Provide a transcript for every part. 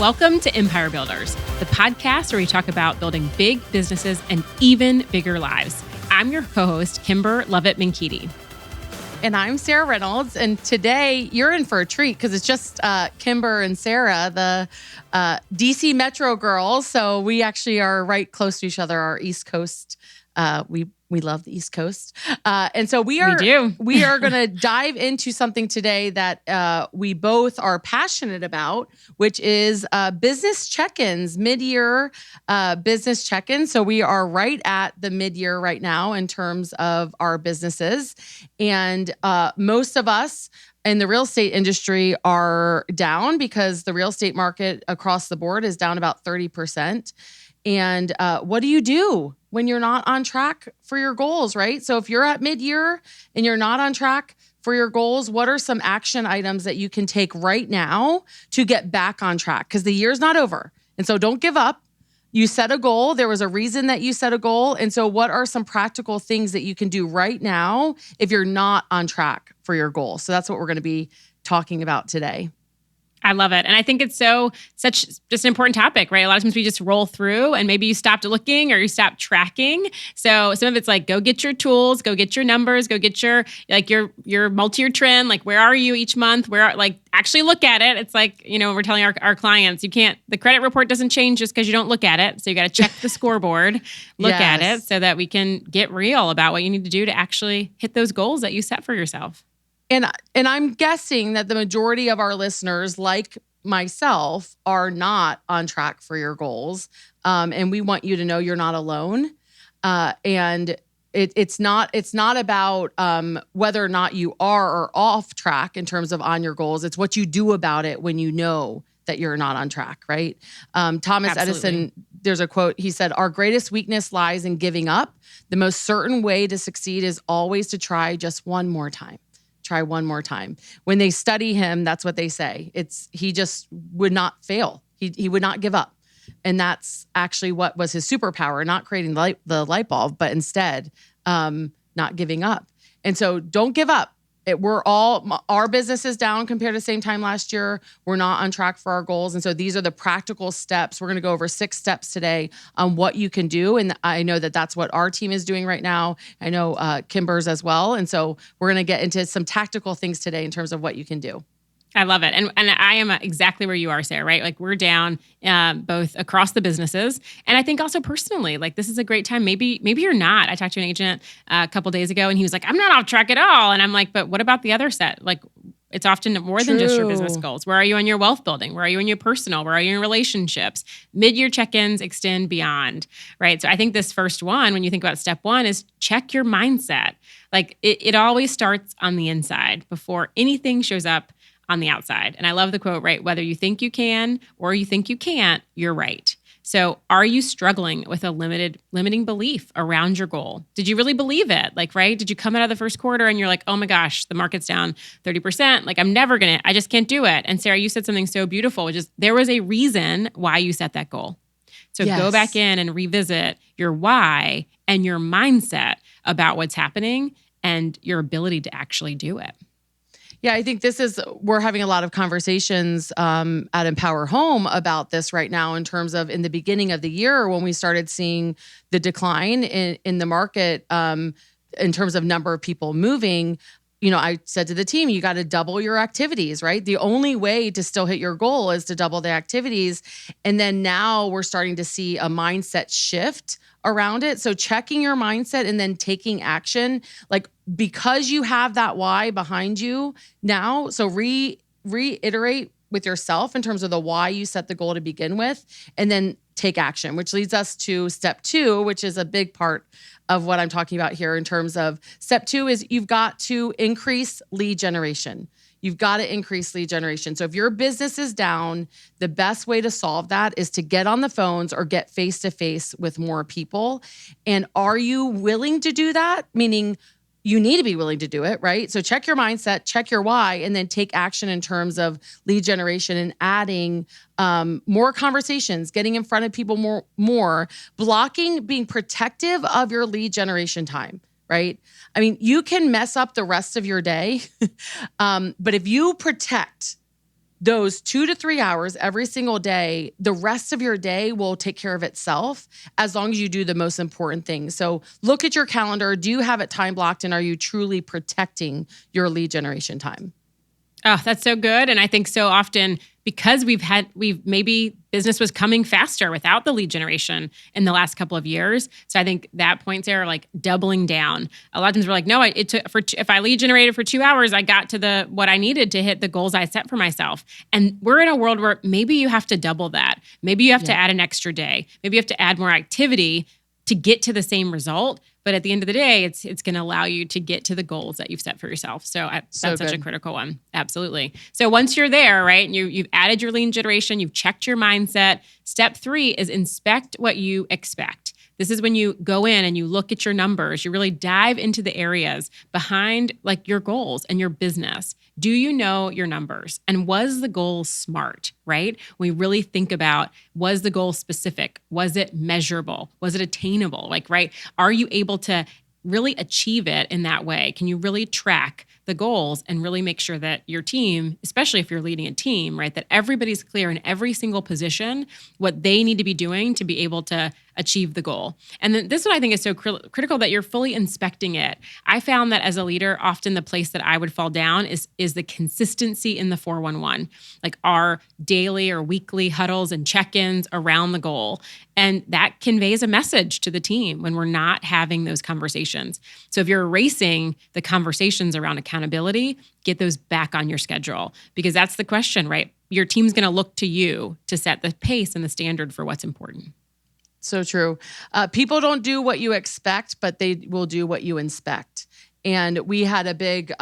Welcome to Empire Builders, the podcast where we talk about building big businesses and even bigger lives. I'm your co-host, Kimber Lovett-Minkiti. And I'm Sarah Reynolds. And today you're in for a treat because it's just Kimber and Sarah, the DC Metro girls. So we actually are right close to each other, our East Coast. We love the East Coast. And so we are going to dive into something today that we both are passionate about, which is business check-ins, mid-year business check-ins. So we are right at the mid-year right now in terms of our businesses. And most of us in the real estate industry are down because the real estate market across the board is down about 30%. And what do you do when you're not on track for your goals, right? So if you're at mid-year and you're not on track for your goals, what are some action items that you can take right now to get back on track? Because the year's not over. And so don't give up. You set a goal. There was a reason that you set a goal. And so what are some practical things that you can do right now if you're not on track for your goal? So that's what we're going to be talking about today. I love it. And I think it's such just an important topic, right? A lot of times we just roll through and maybe you stopped looking or you stopped tracking. So some of it's like, go get your tools, go get your numbers, go get your multi-year trend. Like, where are you each month? Actually look at it. It's like, we're telling our clients, the credit report doesn't change just because you don't look at it. So you got to check the scoreboard, look at it so that we can get real about what you need to do to actually hit those goals that you set for yourself. And I'm guessing that the majority of our listeners, like myself, are not on track for your goals. And we want you to know you're not alone. And it's not about whether or not you are or off track in terms of on your goals. It's what you do about it when you know that you're not on track, right? Thomas Edison, there's a quote, he said, "Our greatest weakness lies in giving up. The most certain way to succeed is always to try just one more time." Try one more time. When they study him, that's what they say. He just would not fail. He would not give up. And that's actually what was his superpower, not creating the light bulb, but instead not giving up. And so don't give up. Our business is down compared to the same time last year. We're not on track for our goals. And so these are the practical steps. We're going to go over 6 steps today on what you can do. And I know that that's what our team is doing right now. I know Kimber's as well. And so we're going to get into some tactical things today in terms of what you can do. I love it. And I am exactly where you are, Sarah, right? Like, we're down both across the businesses. And I think also personally, like, this is a great time. Maybe you're not. I talked to an agent a couple days ago and he was like, "I'm not off track at all." And I'm like, but what about the other set? Like, it's often more than just your business goals. Where are you on your wealth building? Where are you in your personal? Where are you in relationships? Mid-year check-ins extend beyond, right? So I think this first one, when you think about step 1, is check your mindset. Like, it always starts on the inside before anything shows up on the outside. And I love the quote, right? Whether you think you can or you think you can't, you're right. So are you struggling with a limiting belief around your goal? Did you really believe it? Like, right? Did you come out of the first quarter and you're like, "Oh my gosh, the market's down 30%. Like, I just can't do it." And Sarah, you said something so beautiful, which is there was a reason why you set that goal. So Go back in and revisit your why and your mindset about what's happening and your ability to actually do it. Yeah, I think we're having a lot of conversations at Empower Home about this right now in terms of in the beginning of the year when we started seeing the decline in the market in terms of number of people moving. I said to the team, you got to double your activities, right? The only way to still hit your goal is to double the activities. And then now we're starting to see a mindset shift around it. So checking your mindset and then taking action, like, because you have that why behind you now. So reiterate with yourself in terms of the why you set the goal to begin with, and then take action, which leads us to step 2, which is a big part of what I'm talking about here in terms of step 2 is you've got to increase lead generation. You've got to increase lead generation. So if your business is down, the best way to solve that is to get on the phones or get face-to-face with more people. And are you willing to do that? Meaning you need to be willing to do it, right? So check your mindset, check your why, and then take action in terms of lead generation and adding more conversations, getting in front of people more, blocking, being protective of your lead generation time, right? I mean, you can mess up the rest of your day, but if you protect those 2 to 3 hours every single day, the rest of your day will take care of itself as long as you do the most important things. So look at your calendar. Do you have it time blocked, and are you truly protecting your lead generation time? Oh, that's so good. And I think so often because we've maybe business was coming faster without the lead generation in the last couple of years. So I think that point there, like doubling down. A lot of times we're like, no, it took if I lead generated for 2 hours, I got to what I needed to hit the goals I set for myself. And we're in a world where maybe you have to double that. Maybe you have to add an extra day. Maybe you have to add more activity to get to the same result. But at the end of the day, it's going to allow you to get to the goals that you've set for yourself. So that's such a critical one. Absolutely. So once you're there, right, and you've added your lead generation, you've checked your mindset. Step 3 is inspect what you expect. This is when you go in and you look at your numbers. You really dive into the areas behind like your goals and your business. Do you know your numbers? And was the goal smart, right? We really think about, was the goal specific? Was it measurable? Was it attainable? Like, right? Are you able to really achieve it in that way? Can you really track the goals and really make sure that your team, especially if you're leading a team, right, that everybody's clear in every single position what they need to be doing to be able to achieve the goal? And then this one I think is so critical that you're fully inspecting it. I found that as a leader, often the place that I would fall down is the consistency in the 411, like our daily or weekly huddles and check-ins around the goal. And that conveys a message to the team when we're not having those conversations. So if you're erasing the conversations around accountability, get those back on your schedule, because that's the question, right? Your team's going to look to you to set the pace and the standard for what's important. So true. People don't do what you expect, but they will do what you inspect. And we had a big,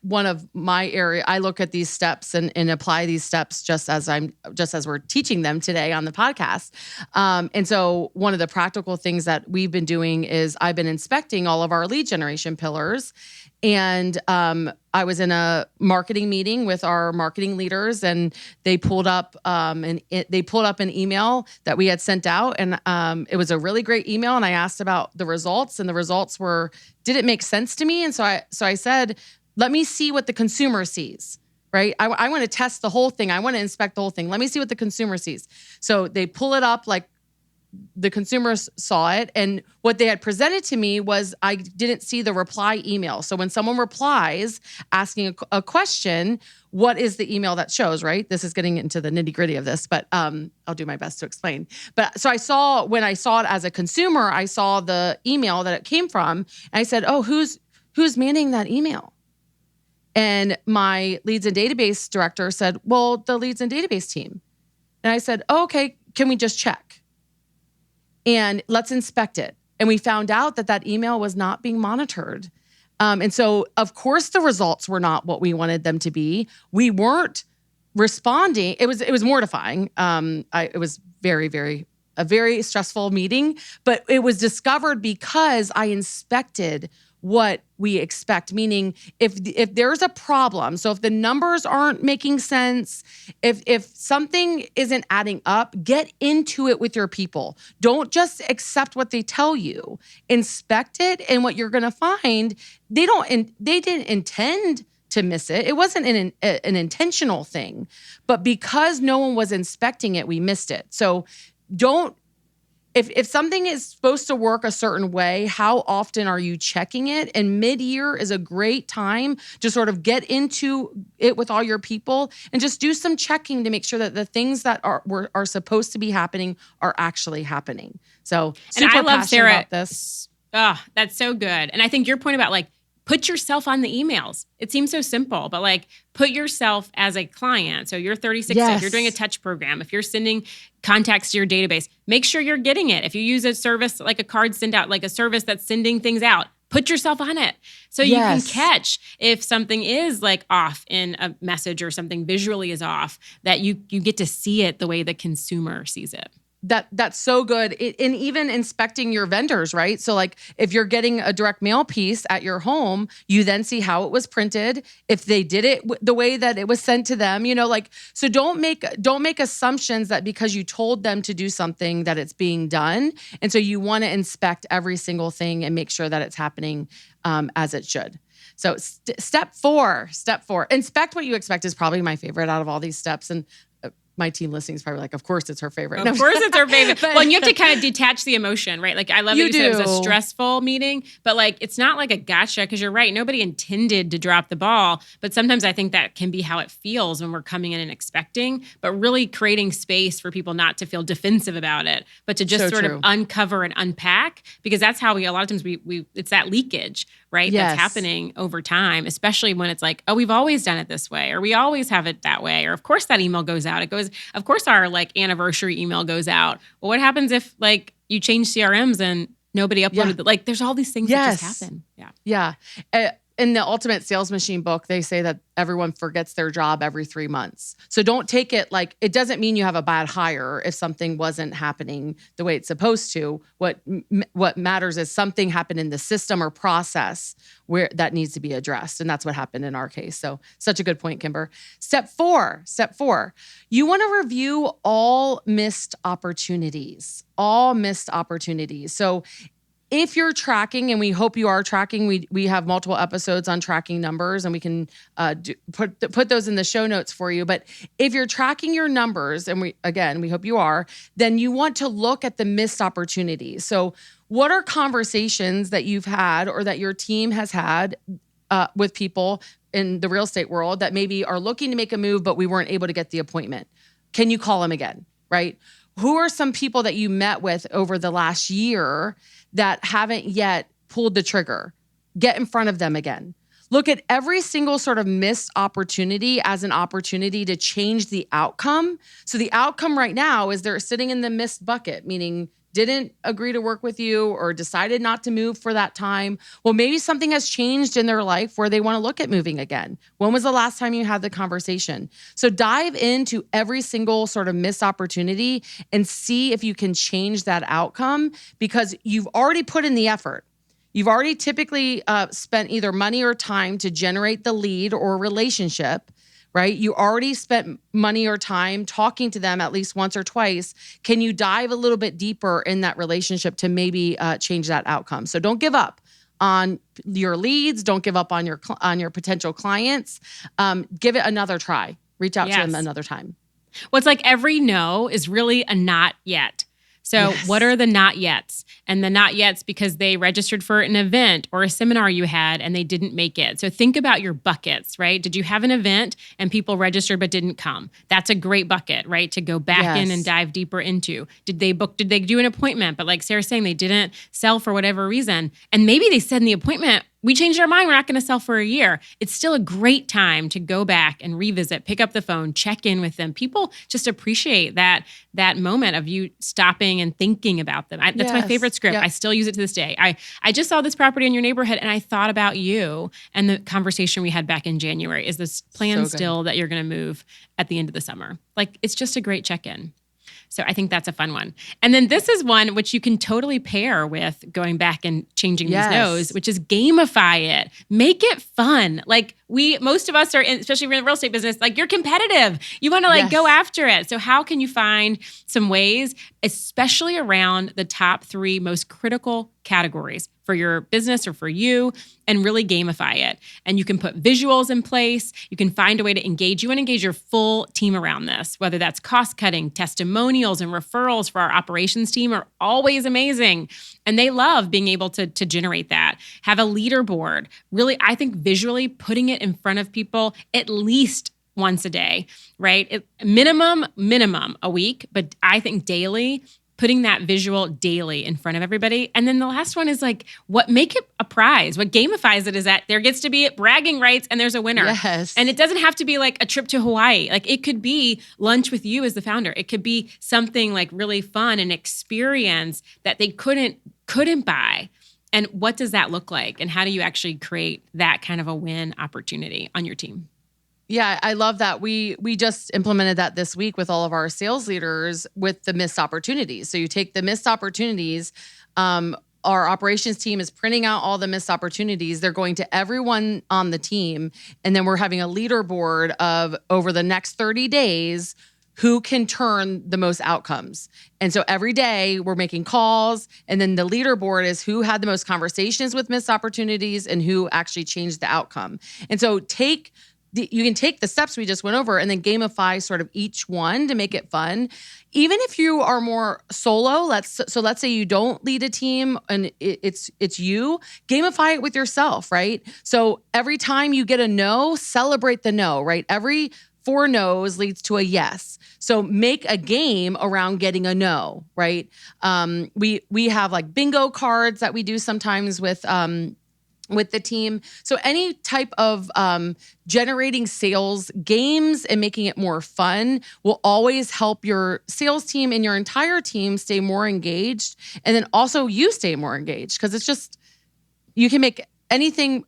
one of my area, I look at these steps and apply these steps just as we're teaching them today on the podcast. And so one of the practical things that we've been doing is I've been inspecting all of our lead generation pillars. And I was in a marketing meeting with our marketing leaders, and they pulled up an email that we had sent out, and it was a really great email. And I asked about the results, and the results didn't make sense to me. And so I said, let me see what the consumer sees. Right? I want to test the whole thing. I want to inspect the whole thing. Let me see what the consumer sees. So they pull it up, like the consumers saw it. And what they had presented to me was I didn't see the reply email. So when someone replies asking a question, what is the email that shows, right? This is getting into the nitty gritty of this, but I'll do my best to explain. But so when I saw it as a consumer, I saw the email that it came from. And I said, oh, who's manning that email? And my leads and database director said, well, the leads and database team. And I said, oh, okay, can we just check? And let's inspect it. And we found out that email was not being monitored. And so, of course, the results were not what we wanted them to be. We weren't responding. It was mortifying. It was a very stressful meeting, but it was discovered because I inspected what we expect, meaning if there's a problem, so if the numbers aren't making sense, if something isn't adding up, get into it with your people. Don't just accept what they tell you. Inspect it, and what you're going to find, they didn't intend to miss it. It wasn't an intentional thing, but because no one was inspecting it, we missed it. So don't. If something is supposed to work a certain way, how often are you checking it? And mid-year is a great time to sort of get into it with all your people and just do some checking to make sure that the things that are supposed to be happening are actually happening. So super and I love passionate Sarah about this. Oh, that's so good. And I think your point about like, put yourself on the emails. It seems so simple, but like put yourself as a client. So you're 36, if you're doing a touch program, if you're sending contacts to your database, make sure you're getting it. If you use a service like a card send out, like a service that's sending things out, put yourself on it. So you can catch if something is like off in a message or something visually is off, that you get to see it the way the consumer sees it. That's so good. And even inspecting your vendors, right? So like if you're getting a direct mail piece at your home, you then see how it was printed, if they did it the way that it was sent to them, so don't make assumptions that because you told them to do something that it's being done. And so you want to inspect every single thing and make sure that it's happening as it should. So step four, inspect what you expect is probably my favorite out of all these steps. And my team listening is probably like, of course it's her favorite. Of course it's her favorite. Well, and you have to kind of detach the emotion, right? Like I love that you said it was a stressful meeting, but like it's not like a gotcha, because you're right. Nobody intended to drop the ball, but sometimes I think that can be how it feels when we're coming in and expecting, but really creating space for people not to feel defensive about it, but to just sort of uncover and unpack, because that's how a lot of times we it's that leakage, right? Yes. That's happening over time, especially when it's like, oh, we've always done it this way, or we always have it that way. Or of course that email goes out. Of course our like anniversary email goes out. Well, what happens if like you change CRMs and nobody uploaded Like there's all these things that just happen. Yeah. In the Ultimate Sales Machine book, they say that everyone forgets their job every 3 months. So don't take it like, it doesn't mean you have a bad hire if something wasn't happening the way it's supposed to. What matters is something happened in the system or process where that needs to be addressed. And that's what happened in our case. So such a good point, Kimber. Step four, you want to review all missed opportunities. So if you're tracking, and we hope you are tracking, we have multiple episodes on tracking numbers, and we can put those in the show notes for you. But if you're tracking your numbers, and we hope you are, then you want to look at the missed opportunities. So what are conversations that you've had or that your team has had with people in the real estate world that maybe are looking to make a move, but we weren't able to get the appointment? Can you call them again, right? Who are some people that you met with over the last year that haven't yet pulled the trigger? Get in front of them again. Look at every single sort of missed opportunity as an opportunity to change the outcome. So the outcome right now is they're sitting in the missed bucket, meaning didn't agree to work with you or decided not to move for that time. Well, maybe something has changed in their life where they want to look at moving again. When was the last time you had the conversation? So dive into every single sort of missed opportunity and see if you can change that outcome, because you've already put in the effort. You've already typically spent either money or time to generate the lead or relationship, right? You already spent money or time talking to them at least once or twice. Can you dive a little bit deeper in that relationship to maybe change that outcome? So don't give up on your leads. Don't give up on your potential clients. Give it another try. Reach out to them another time. Well, it's like every no is really a not yet. So what are the not yets? And the not yets because they registered for an event or a seminar you had and they didn't make it. So think about your buckets, right? Did you have an event and people registered but didn't come? That's a great bucket, right? To go back in and dive deeper into. Did they do an appointment? But like Sarah's saying, they didn't sell for whatever reason. And maybe they said in the appointment, we changed our mind, we're not going to sell for a year. It's still a great time to go back and revisit, pick up the phone, check in with them. People just appreciate that moment of you stopping and thinking about them. That's my favorite script. Yep. I still use it to this day. I just saw this property in your neighborhood and I thought about you and the conversation we had back in January. Is this plan still that you're going to move at the end of the summer? Like, it's just a great check-in. So I think that's a fun one. And then this is one which you can totally pair with going back and changing these no's, which is gamify it. Make it fun. Like most of us are, especially in the real estate business, like you're competitive. You want to go after it. So how can you find some ways, especially around the top 3 most critical categories for your business or for you, and really gamify it? And you can put visuals in place. You can find a way to engage. You want to engage your full team around this, whether that's cost cutting, testimonials, and referrals for our operations team are always amazing. And they love being able to generate that. Have a leaderboard. Really, I think visually putting it in front of people at least once a day, right? Minimum a week, but I think daily, putting that visual daily in front of everybody. And then the last one is like, make it a prize. What gamifies it is that there gets to be bragging rights and there's a winner. Yes. And it doesn't have to be like a trip to Hawaii. Like it could be lunch with you as the founder. It could be something like really fun, an experience that they couldn't buy. And what does that look like? And how do you actually create that kind of a win opportunity on your team? Yeah, I love that. We just implemented that this week with all of our sales leaders with the missed opportunities. So you take the missed opportunities. Our operations team is printing out all the missed opportunities. They're going to everyone on the team. And then we're having a leaderboard of over the next 30 days, who can turn the most outcomes. And so every day we're making calls, and then the leaderboard is who had the most conversations with missed opportunities and who actually changed the outcome. And so you can take the steps we just went over and then gamify sort of each one to make it fun. Even if you are more solo, let's say you don't lead a team and it's you, gamify it with yourself, right? So every time you get a no, celebrate the no, right? Every 4 no's leads to a yes. So make a game around getting a no, right? We have like bingo cards that we do sometimes with the team. So any type of generating sales games and making it more fun will always help your sales team and your entire team stay more engaged. And then also you stay more engaged, because it's just, you can make anything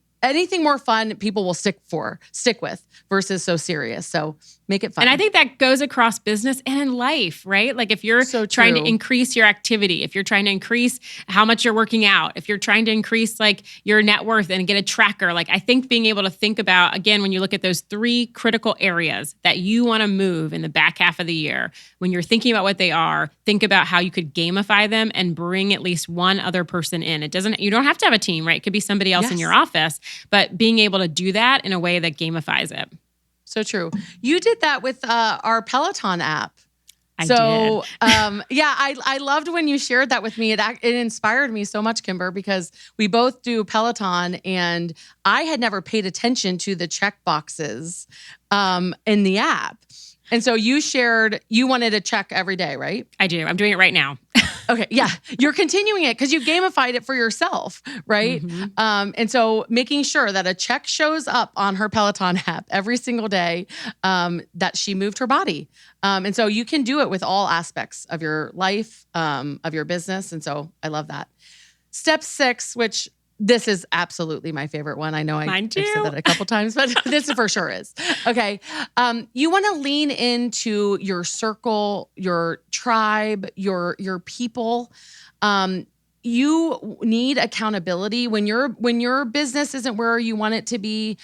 more fun, people will stick with versus so serious. So make it fun. And I think that goes across business and in life, right? Like if you're trying to increase your activity, if you're trying to increase how much you're working out, if you're trying to increase like your net worth and get a tracker, like I think being able to think about, again, when you look at those 3 critical areas that you want to move in the back half of the year, when you're thinking about what they are, think about how you could gamify them and bring at least one other person in. You don't have to have a team, right? It could be somebody else in your office, but being able to do that in a way that gamifies it. So true. You did that with our Peloton app. I did. I loved when you shared that with me. It inspired me so much, Kimber, because we both do Peloton, and I had never paid attention to the check boxes in the app. And so you shared you wanted a check every day, right? I do. I'm doing it right now. Okay. Yeah. You're continuing it because you gamified it for yourself, right? Mm-hmm. And so making sure that a check shows up on her Peloton app every single day that she moved her body. And so you can do it with all aspects of your life, of your business. And so I love that. Step 6, which this is absolutely my favorite one. I know I've said that a couple times, but this for sure is. Okay. You want to lean into your circle, your tribe, your people. You need accountability when your business isn't where you want it to be.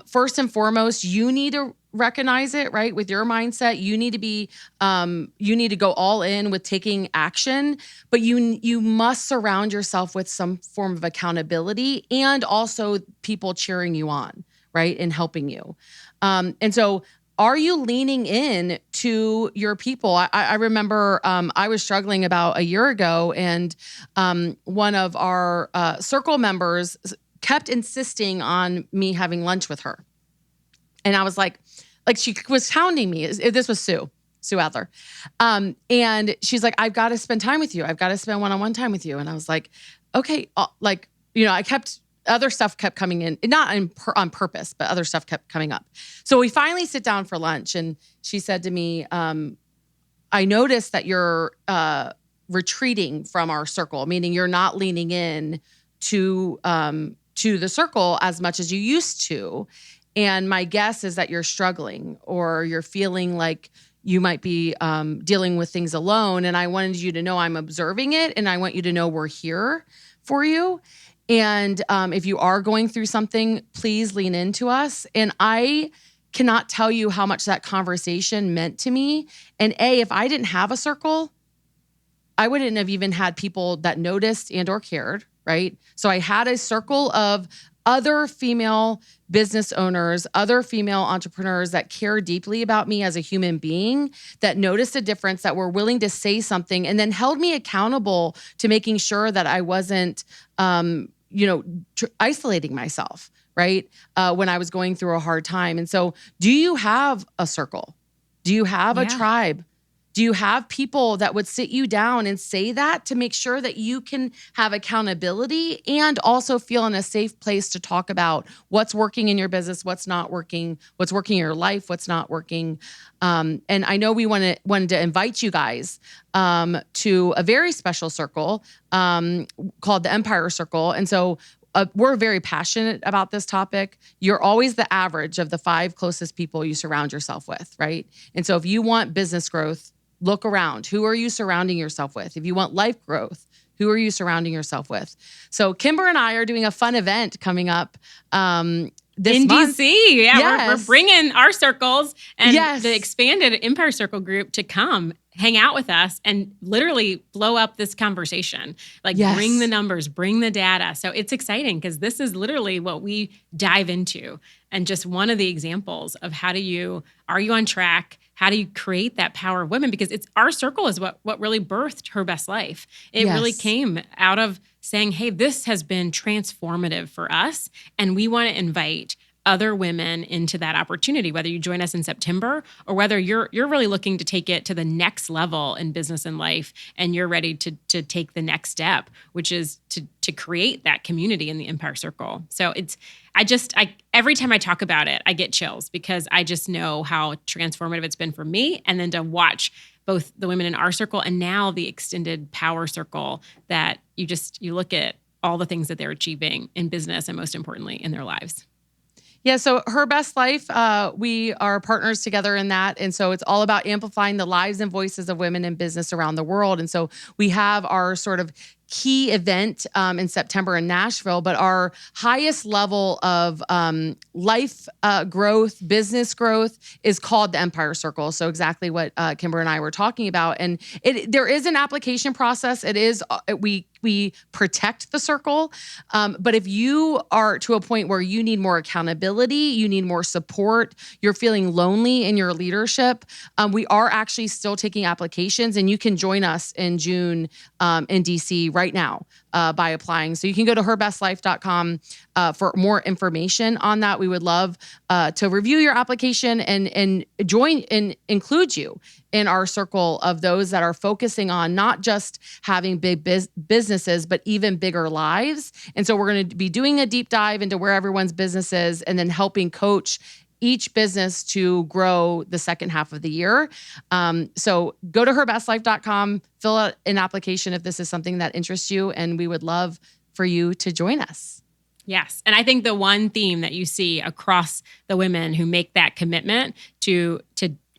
First and foremost, you need to recognize it, right? With your mindset, you need to go all in with taking action, but you must surround yourself with some form of accountability and also people cheering you on, right? And helping you. And so are you leaning in to your people? I remember I was struggling about a year ago, and one of our circle members kept insisting on me having lunch with her. And I was like she was hounding me. This was Sue Adler. And she's like, I've got to spend time with you. I've got to spend one-on-one time with you. And I was like, okay. Other stuff kept coming in, not on purpose, but other stuff kept coming up. So we finally sit down for lunch, and she said to me, I noticed that you're retreating from our circle, meaning you're not leaning in to the circle as much as you used to. And my guess is that you're struggling, or you're feeling like you might be dealing with things alone. And I wanted you to know I'm observing it, and I want you to know we're here for you. And if you are going through something, please lean into us. And I cannot tell you how much that conversation meant to me. And if I didn't have a circle, I wouldn't have even had people that noticed and or cared, right? So I had a circle of other female business owners, other female entrepreneurs that care deeply about me as a human being, that noticed a difference, that were willing to say something, and then held me accountable to making sure that I wasn't, isolating myself, right? When I was going through a hard time. And so, do you have a circle? Do you have a tribe? Do you have people that would sit you down and say that to make sure that you can have accountability and also feel in a safe place to talk about what's working in your business, what's not working, what's working in your life, what's not working? And I know we wanted to invite you guys to a very special circle called the Empire Circle. And so we're very passionate about this topic. You're always the average of the 5 closest people you surround yourself with, right? And so if you want business growth, look around. Who are you surrounding yourself with? If you want life growth, who are you surrounding yourself with? So Kimber and I are doing a fun event coming up this in month. DC. Yeah, Yes. we're bringing our circles and Yes. the expanded Empire Circle group to come hang out with us and literally blow up this conversation. Like Yes. bring the numbers, bring the data. So it's exciting because this is literally what we dive into. And just one of the examples of are you on track? How do you create that power of women? Because it's our circle is what really birthed Her Best Life. It Yes. really came out of saying, hey, this has been transformative for us. And we want to invite other women into that opportunity, whether you join us in September or whether you're really looking to take it to the next level in business and life, and you're ready to take the next step, which is to create that community in the Empire Circle. So every time I talk about it, I get chills because I just know how transformative it's been for me. And then to watch both the women in our circle and now the extended power circle, that you look at all the things that they're achieving in business and most importantly in their lives. Yeah, so Her Best Life, we are partners together in that. And so it's all about amplifying the lives and voices of women in business around the world. And so we have our sort of key event in September in Nashville, but our highest level of life growth, business growth is called the Empire Circle. So exactly what Kimber and I were talking about. And there is an application process. It is, we protect the circle. But if you are to a point where you need more accountability, you need more support, you're feeling lonely in your leadership, we are actually still taking applications, and you can join us in June in DC right now by applying. So you can go to herbestlife.com for more information on that. We would love to review your application and join and include you in our circle of those that are focusing on not just having big businesses, but even bigger lives. And so we're going to be doing a deep dive into where everyone's business is and then helping coach each business to grow the second half of the year. So go to herbestlife.com, fill out an application if this is something that interests you, and we would love for you to join us. Yes. And I think the one theme that you see across the women who make that commitment to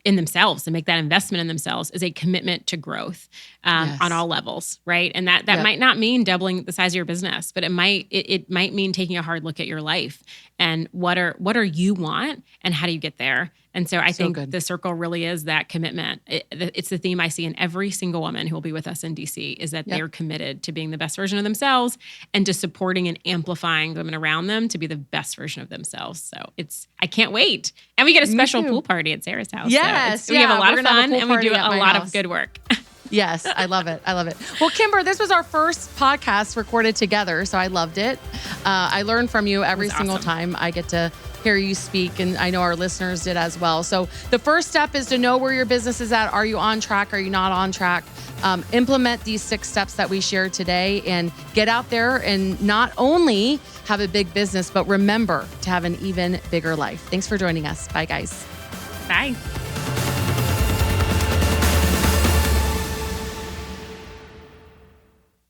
in themselves, to make that investment in themselves, is a commitment to growth on all levels, right? And that might not mean doubling the size of your business, but it might mean taking a hard look at your life and what are you want and how do you get there? And so I think the circle really is that commitment. It's the theme I see in every single woman who will be with us in DC, is that they're committed to being the best version of themselves and to supporting and amplifying women around them to be the best version of themselves. So I can't wait. And we get a special pool party at Sarah's house. Yes. So we have a lot of fun and we do a lot of good work. Yes, I love it. I love it. Well, Kimber, this was our first podcast recorded together, so I loved it. I learned from you every single time I get to hear you speak, and I know our listeners did as well. So the first step is to know where your business is at. Are you on track? Are you not on track? Implement these 6 steps that we shared today and get out there and not only have a big business, but remember to have an even bigger life. Thanks for joining us. Bye, guys. Bye.